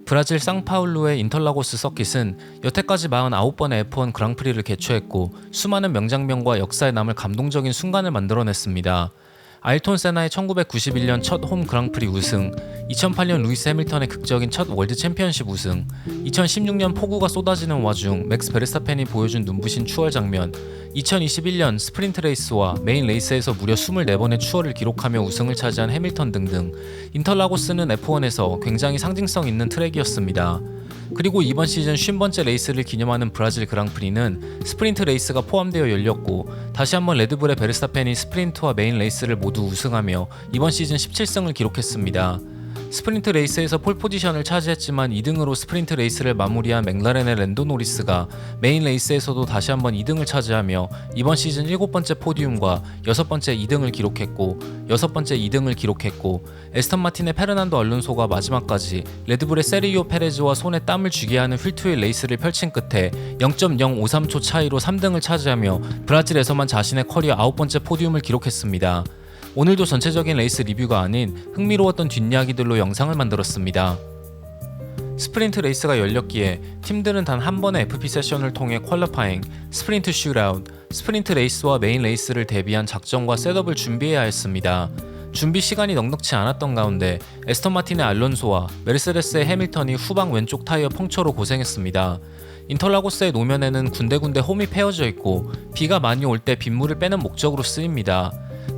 브라질 상파울루의 인터라고스 서킷은 여태까지 49번의 F1 그랑프리를 개최했고 수많은 명장면과 역사에 남을 감동적인 순간을 만들어냈습니다. 아일톤 세나의 1991년 첫 홈 그랑프리 우승, 2008년 루이스 해밀턴의 극적인 첫 월드 챔피언십 우승, 2016년 폭우가 쏟아지는 와중 맥스 베르스타펜이 보여준 눈부신 추월 장면, 2021년 스프린트 레이스와 메인 레이스에서 무려 24번의 추월을 기록하며 우승을 차지한 해밀턴 등등 인터라고스는 F1에서 굉장히 상징성 있는 트랙이었습니다. 그리고 이번 시즌 50번째 레이스를 기념하는 브라질 그랑프리는 스프린트 레이스가 포함되어 열렸고 다시 한번 레드불의 베르스타펜이 스프린트와 메인 레이스를 모두 우승하며 이번 시즌 17승을 기록했습니다. 스프린트 레이스에서 폴포지션을 차지했지만 2등으로 스프린트 레이스를 마무리한 맥라렌의 랜도 노리스가 메인 레이스에서도 다시 한번 2등을 차지하며 이번 시즌 7번째 포디움과 6번째 2등을 기록했고 6번째 2등을 기록했고 에스턴 마틴의 페르난도 알론소가 마지막까지 레드불의 세르히오 페레즈와 손에 땀을 쥐게 하는 휠투일 레이스를 펼친 끝에 0.053초 차이로 3등을 차지하며 브라질에서만 자신의 커리어 9번째 포디움을 기록했습니다. 오늘도 전체적인 레이스 리뷰가 아닌 흥미로웠던 뒷이야기들로 영상을 만들었습니다. 스프린트 레이스가 열렸기에 팀들은 단 한 번의 FP 세션을 통해 퀄리파잉, 스프린트 슈트아웃, 스프린트 레이스와 메인 레이스를 대비한 작전과 셋업을 준비해야 했습니다. 준비 시간이 넉넉치 않았던 가운데 에스턴 마틴의 알론소와 메르세데스의 해밀턴이 후방 왼쪽 타이어 펑처로 고생했습니다. 인터라고스의 노면에는 군데군데 홈이 패어져 있고 비가 많이 올 때 빗물을 빼는 목적으로 쓰입니다.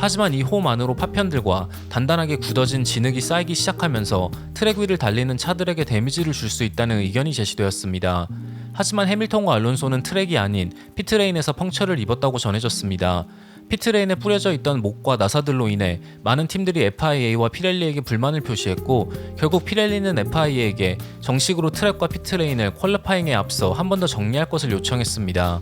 하지만 이 홈 안으로 파편들과 단단하게 굳어진 진흙이 쌓이기 시작하면서 트랙 위를 달리는 차들에게 데미지를 줄 수 있다는 의견이 제시되었습니다. 하지만 해밀턴과 알론소는 트랙이 아닌 피트레인에서 펑처를 입었다고 전해졌습니다. 피트레인에 뿌려져 있던 목과 나사들로 인해 많은 팀들이 FIA와 피렐리에게 불만을 표시했고 결국 피렐리는 FIA에게 정식으로 트랙과 피트레인을 퀄리파잉에 앞서 한 번 더 정리할 것을 요청했습니다.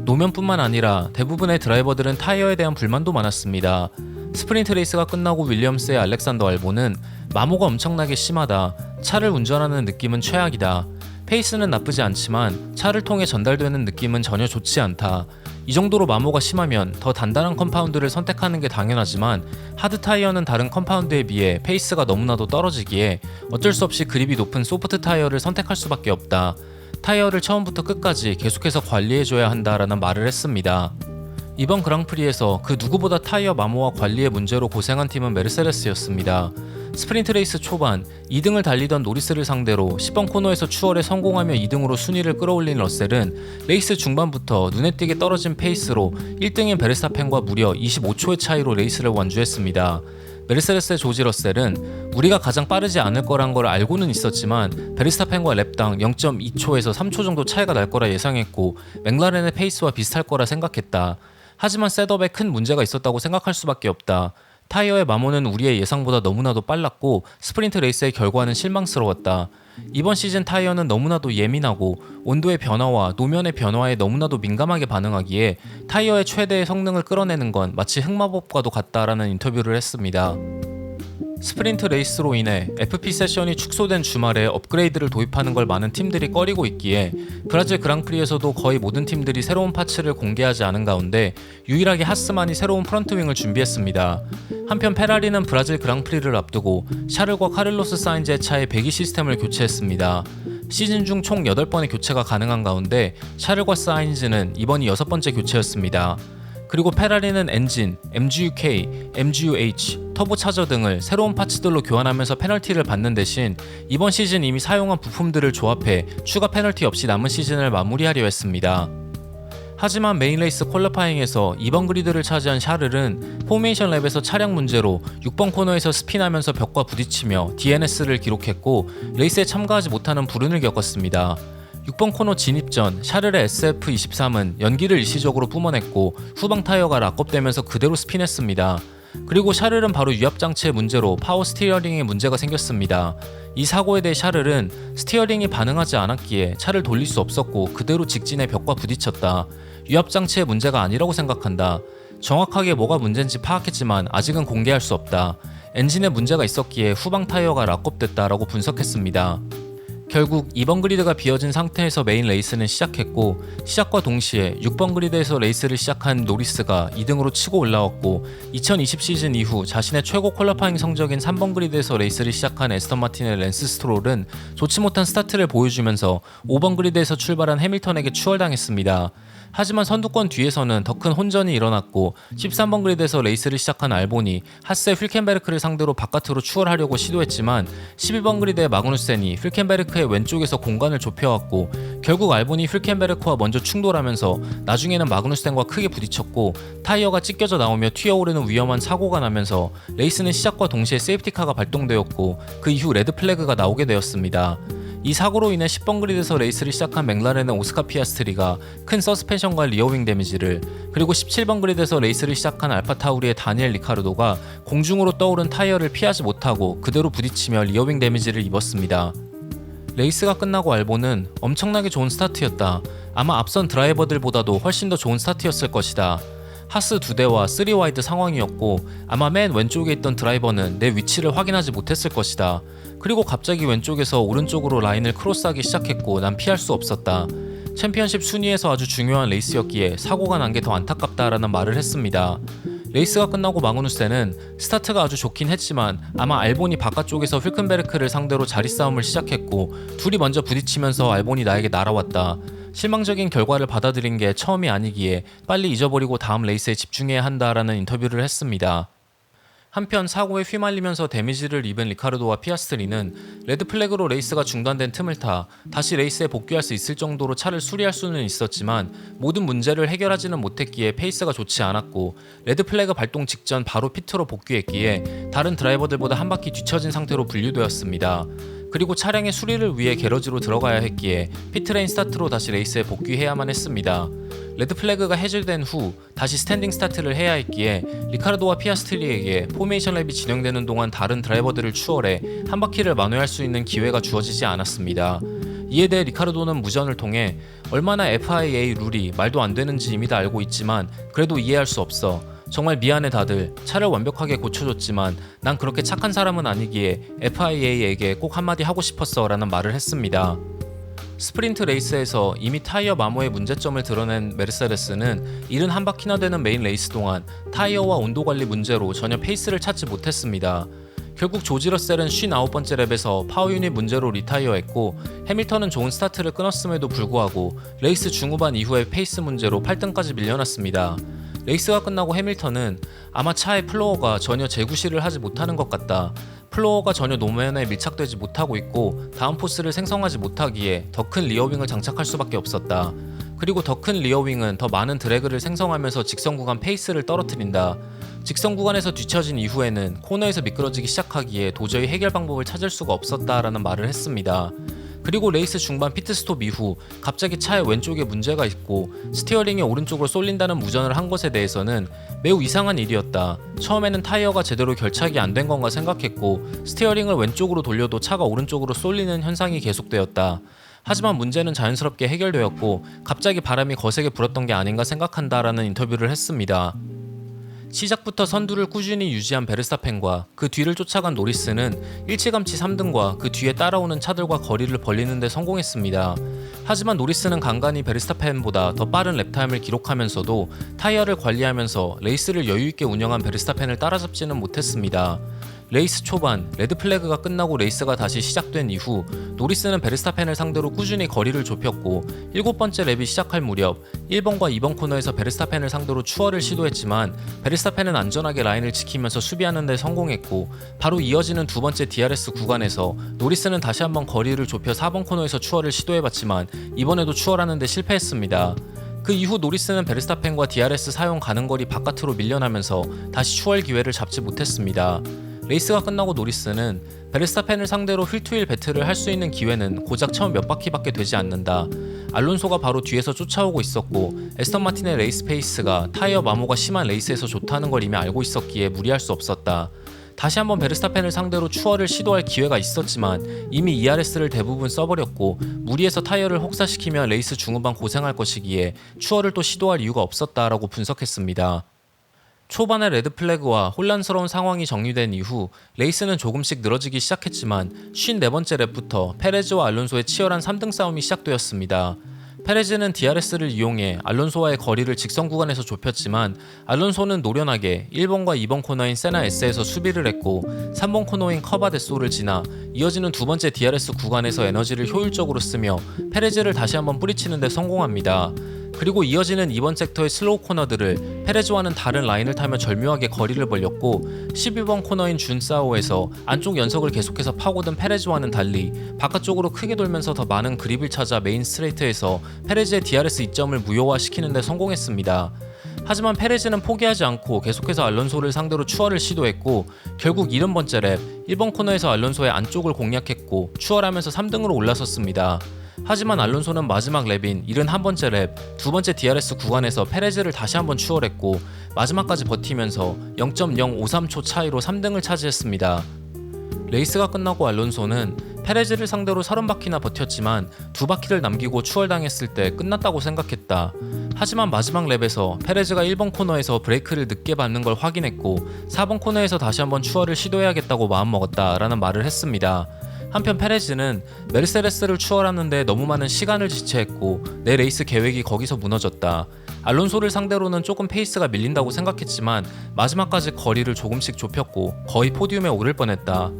노면뿐만 아니라 대부분의 드라이버들은 타이어에 대한 불만도 많았습니다. 스프린트 레이스가 끝나고 윌리엄스의 알렉산더 알본은 마모가 엄청나게 심하다. 차를 운전하는 느낌은 최악이다. 페이스는 나쁘지 않지만 차를 통해 전달되는 느낌은 전혀 좋지 않다. 이 정도로 마모가 심하면 더 단단한 컴파운드를 선택하는 게 당연하지만 하드 타이어는 다른 컴파운드에 비해 페이스가 너무나도 떨어지기에 어쩔 수 없이 그립이 높은 소프트 타이어를 선택할 수밖에 없다. 타이어를 처음부터 끝까지 계속해서 관리해줘야 한다라는 말을 했습니다. 이번 그랑프리에서 그 누구보다 타이어 마모와 관리의 문제로 고생한 팀은 메르세데스였습니다. 스프린트 레이스 초반 2등을 달리던 노리스를 상대로 10번 코너에서 추월에 성공하며 2등으로 순위를 끌어올린 러셀은 레이스 중반부터 눈에 띄게 떨어진 페이스로 1등인 베르스타펜과 무려 25초의 차이로 레이스를 완주했습니다. 메르세데스의 조지 러셀은 우리가 가장 빠르지 않을 거란 걸 알고는 있었지만 베르스타펜과 랩당 0.2초에서 3초 정도 차이가 날 거라 예상했고 맥라렌의 페이스와 비슷할 거라 생각했다. 하지만 셋업에 큰 문제가 있었다고 생각할 수밖에 없다. 타이어의 마모는 우리의 예상보다 너무나도 빨랐고 스프린트 레이스의 결과는 실망스러웠다. 이번 시즌 타이어는 너무나도 예민하고 온도의 변화와 노면의 변화에 너무나도 민감하게 반응하기에 타이어의 최대의 성능을 끌어내는 건 마치 흑마법과도 같다라는 인터뷰를 했습니다. 스프린트 레이스로 인해 FP 세션이 축소된 주말에 업그레이드를 도입하는 걸 많은 팀들이 꺼리고 있기에 브라질 그랑프리에서도 거의 모든 팀들이 새로운 파츠를 공개하지 않은 가운데 유일하게 하스만이 새로운 프런트윙을 준비했습니다. 한편 페라리는 브라질 그랑프리를 앞두고 샤를과 카를로스 사인즈의 차에 배기 시스템을 교체했습니다. 시즌 중 총 8번의 교체가 가능한 가운데 샤를과 사인즈는 이번이 6번째 교체였습니다. 그리고 페라리는 엔진, MGU-K, MGU-H, 터보차저 등을 새로운 파츠들로 교환하면서 페널티를 받는 대신 이번 시즌 이미 사용한 부품들을 조합해 추가 페널티 없이 남은 시즌을 마무리하려 했습니다. 하지만 메인 레이스 퀄리파잉에서 2번 그리드를 차지한 샤를은 포메이션 랩에서 차량 문제로 6번 코너에서 스핀하면서 벽과 부딪히며 DNS를 기록했고 레이스에 참가하지 못하는 불운을 겪었습니다. 6번 코너 진입 전 샤를의 SF23은 연기를 일시적으로 뿜어냈고 후방 타이어가 락업되면서 그대로 스핀했습니다. 그리고 샤를은 바로 유압장치의 문제로 파워 스티어링에 문제가 생겼습니다. 이 사고에 대해 샤를은 스티어링이 반응하지 않았기에 차를 돌릴 수 없었고 그대로 직진해 벽과 부딪혔다. 유압장치의 문제가 아니라고 생각한다. 정확하게 뭐가 문제인지 파악했지만 아직은 공개할 수 없다. 엔진에 문제가 있었기에 후방 타이어가 락업됐다라고 분석했습니다. 결국 2번 그리드가 비어진 상태에서 메인 레이스는 시작했고, 시작과 동시에 6번 그리드에서 레이스를 시작한 노리스가 2등으로 치고 올라왔고, 2020 시즌 이후 자신의 최고 퀄리파잉 성적인 3번 그리드에서 레이스를 시작한 에스턴 마틴의 랜스 스트롤은 좋지 못한 스타트를 보여주면서 5번 그리드에서 출발한 해밀턴에게 추월당했습니다. 하지만 선두권 뒤에서는 더 큰 혼전이 일어났고, 13번 그리드에서 레이스를 시작한 알본이 하스의 휠켄베르크를 상대로 바깥으로 추월하려고 시도했지만 12번 그리드의 마그누센이 휠켄베르크의 왼쪽에서 공간을 좁혀왔고, 결국 알본이 휠켄베르크와 먼저 충돌하면서 나중에는 마그누센과 크게 부딪혔고, 타이어가 찢겨져 나오며 튀어오르는 위험한 사고가 나면서 레이스는 시작과 동시에 세이프티카가 발동되었고, 그 이후 레드 플래그가 나오게 되었습니다. 이 사고로 인해 10번 그리드에서 레이스를 시작한 맥라렌의 오스카 피아스트리가 큰 서스펜션과 리어윙 데미지를, 그리고 17번 그리드에서 레이스를 시작한 알파 타우리의 다니엘 리카르도가 공중으로 떠오른 타이어를 피하지 못하고 그대로 부딪히며 리어윙 데미지를 입었습니다. 레이스가 끝나고 알본은 엄청나게 좋은 스타트였다. 아마 앞선 드라이버들보다도 훨씬 더 좋은 스타트였을 것이다. 하스 2대와 3와이드 상황이었고, 아마 맨 왼쪽에 있던 드라이버는 내 위치를 확인하지 못했을 것이다. 그리고 갑자기 왼쪽에서 오른쪽으로 라인을 크로스하기 시작했고 난 피할 수 없었다. 챔피언십 순위에서 아주 중요한 레이스였기에 사고가 난 게 더 안타깝다라는 말을 했습니다. 레이스가 끝나고 마그누센은 스타트가 아주 좋긴 했지만 아마 알본이 바깥쪽에서 휠켄베르크를 상대로 자리 싸움을 시작했고, 둘이 먼저 부딪히면서 알본이 나에게 날아왔다. 실망적인 결과를 받아들인 게 처음이 아니기에 빨리 잊어버리고 다음 레이스에 집중해야 한다라는 인터뷰를 했습니다. 한편 사고에 휘말리면서 데미지를 입은 리카르도와 피아스트리는 레드 플래그로 레이스가 중단된 틈을 타 다시 레이스에 복귀할 수 있을 정도로 차를 수리할 수는 있었지만 모든 문제를 해결하지는 못했기에 페이스가 좋지 않았고, 레드 플래그 발동 직전 바로 피트로 복귀했기에 다른 드라이버들보다 한 바퀴 뒤처진 상태로 분류되었습니다. 그리고 차량의 수리를 위해 게러지로 들어가야 했기에 피트레인 스타트로 다시 레이스에 복귀해야만 했습니다. 레드 플래그가 해제된 후 다시 스탠딩 스타트를 해야 했기에 리카르도와 피아스트리에게 포메이션 랩이 진행되는 동안 다른 드라이버들을 추월해 한 바퀴를 만회할 수 있는 기회가 주어지지 않았습니다. 이에 대해 리카르도는 무전을 통해 얼마나 FIA 룰이 말도 안 되는지 이미 다 알고 있지만 그래도 이해할 수 없어. 정말 미안해 다들. 차를 완벽하게 고쳐줬지만 난 그렇게 착한 사람은 아니기에 FIA에게 꼭 한마디 하고 싶었어 라는 말을 했습니다. 스프린트 레이스에서 이미 타이어 마모의 문제점을 드러낸 메르세데스는 71바퀴나 되는 메인 레이스 동안 타이어와 온도 관리 문제로 전혀 페이스를 찾지 못했습니다. 결국 조지 러셀은 59번째 랩에서 파워 유닛 문제로 리타이어했고, 해밀턴은 좋은 스타트를 끊었음에도 불구하고 레이스 중후반 이후에 페이스 문제로 8등까지 밀려났습니다. 레이스가 끝나고 해밀턴은 아마 차의 플로어가 전혀 재구시를 하지 못하는 것 같다. 플로어가 전혀 노면에 밀착되지 못하고 있고 다음 포스를 생성하지 못하기에 더 큰 리어윙을 장착할 수밖에 없었다. 그리고 더 큰 리어윙은 더 많은 드래그를 생성하면서 직선 구간 페이스를 떨어뜨린다. 직선 구간에서 뒤처진 이후에는 코너에서 미끄러지기 시작하기에 도저히 해결 방법을 찾을 수가 없었다라는 말을 했습니다. 그리고 레이스 중반 피트스톱 이후 갑자기 차의 왼쪽에 문제가 있고 스티어링이 오른쪽으로 쏠린다는 무전을 한 것에 대해서는 매우 이상한 일이었다. 처음에는 타이어가 제대로 결착이 안 된 건가 생각했고 스티어링을 왼쪽으로 돌려도 차가 오른쪽으로 쏠리는 현상이 계속되었다. 하지만 문제는 자연스럽게 해결되었고 갑자기 바람이 거세게 불었던 게 아닌가 생각한다라는 인터뷰를 했습니다. 시작부터 선두를 꾸준히 유지한 베르스타펜과 그 뒤를 쫓아간 노리스는 일찌감치 3등과 그 뒤에 따라오는 차들과 거리를 벌리는 데 성공했습니다. 하지만 노리스는 간간히 베르스타펜보다 더 빠른 랩타임을 기록하면서도 타이어를 관리하면서 레이스를 여유있게 운영한 베르스타펜을 따라잡지는 못했습니다. 레이스 초반 레드 플래그가 끝나고 레이스가 다시 시작된 이후 노리스는 베르스타펜을 상대로 꾸준히 거리를 좁혔고 7번째 랩이 시작할 무렵 1번과 2번 코너에서 베르스타펜을 상대로 추월을 시도했지만 베르스타펜은 안전하게 라인을 지키면서 수비하는 데 성공했고, 바로 이어지는 두 번째 DRS 구간에서 노리스는 다시 한번 거리를 좁혀 4번 코너에서 추월을 시도해봤지만 이번에도 추월하는 데 실패했습니다. 그 이후 노리스는 베르스타펜과 DRS 사용 가능 거리 바깥으로 밀려나면서 다시 추월 기회를 잡지 못했습니다. 레이스가 끝나고 노리스는 베르스타펜을 상대로 휠투휠 배틀을 할 수 있는 기회는 고작 처음 몇 바퀴밖에 되지 않는다. 알론소가 바로 뒤에서 쫓아오고 있었고 에스턴 마틴의 레이스 페이스가 타이어 마모가 심한 레이스에서 좋다는 걸 이미 알고 있었기에 무리할 수 없었다. 다시 한번 베르스타펜을 상대로 추월을 시도할 기회가 있었지만 이미 ERS를 대부분 써버렸고 무리해서 타이어를 혹사시키며 레이스 중후반 고생할 것이기에 추월을 또 시도할 이유가 없었다라고 분석했습니다. 초반에 레드플래그와 혼란스러운 상황이 정리된 이후 레이스는 조금씩 늘어지기 시작했지만 54번째 랩부터 페레즈와 알론소의 치열한 3등 싸움이 시작되었습니다. 페레즈는 DRS를 이용해 알론소와의 거리를 직선 구간에서 좁혔지만 알론소는 노련하게 1번과 2번 코너인 세나 S에서 수비를 했고 3번 코너인 커바 데소를 지나 이어지는 두 번째 DRS 구간에서 에너지를 효율적으로 쓰며 페레즈를 다시 한번 뿌리치는 데 성공합니다. 그리고 이어지는 이번 섹터의 슬로우 코너들을 페레즈와는 다른 라인을 타며 절묘하게 거리를 벌렸고 12번 코너인 준사오에서 안쪽 연석을 계속해서 파고든 페레즈와는 달리 바깥쪽으로 크게 돌면서 더 많은 그립을 찾아 메인 스트레이트에서 페레즈의 DRS 이점을 무효화시키는 데 성공했습니다. 하지만 페레즈는 포기하지 않고 계속해서 알론소를 상대로 추월을 시도했고 결국 70번째 랩 1번 코너에서 알론소의 안쪽을 공략했고 추월하면서 3등으로 올라섰습니다. 하지만 알론소는 마지막 랩인 71번째 랩 두 번째 DRS 구간에서 페레즈를 다시 한번 추월했고 마지막까지 버티면서 0.053초 차이로 3등을 차지했습니다. 레이스가 끝나고 알론소는 페레즈를 상대로 30바퀴나 버텼지만 2바퀴를 남기고 추월당했을 때 끝났다고 생각했다. 하지만 마지막 랩에서 페레즈가 1번 코너에서 브레이크를 늦게 밟는 걸 확인했고 4번 코너에서 다시 한번 추월을 시도해야겠다고 마음먹었다 라는 말을 했습니다. 한편 페레즈는 메르세데스를 추월하는데 너무 많은 시간을 지체했고 내 레이스 계획이 거기서 무너졌다. 알론소를 상대로는 조금 페이스가 밀린다고 생각했지만 마지막까지 거리를 조금씩 좁혔고 거의 포디움에 오를 뻔했다.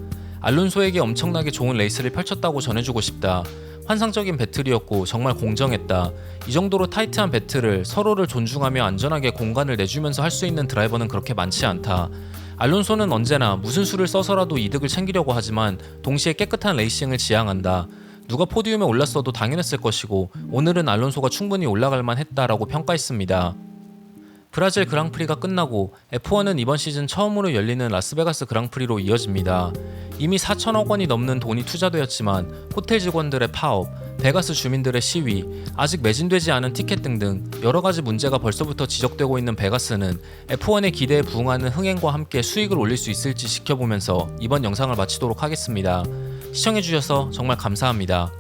알론소에게 엄청나게 좋은 레이스를 펼쳤다고 전해주고 싶다. 환상적인 배틀이었고 정말 공정했다. 이 정도로 타이트한 배틀을 서로를 존중하며 안전하게 공간을 내주면서 할 수 있는 드라이버는 그렇게 많지 않다. 알론소는 언제나 무슨 수를 써서라도 이득을 챙기려고 하지만 동시에 깨끗한 레이싱을 지향한다. 누가 포디움에 올랐어도 당연했을 것이고 오늘은 알론소가 충분히 올라갈 만했다라고 평가했습니다. 브라질 그랑프리가 끝나고 F1은 이번 시즌 처음으로 열리는 라스베가스 그랑프리로 이어집니다. 이미 4천억 원이 넘는 돈이 투자되었지만 호텔 직원들의 파업, 베가스 주민들의 시위, 아직 매진되지 않은 티켓 등등 여러가지 문제가 벌써부터 지적되고 있는 베가스는 F1의 기대에 부응하는 흥행과 함께 수익을 올릴 수 있을지 지켜보면서 이번 영상을 마치도록 하겠습니다. 시청해주셔서 정말 감사합니다.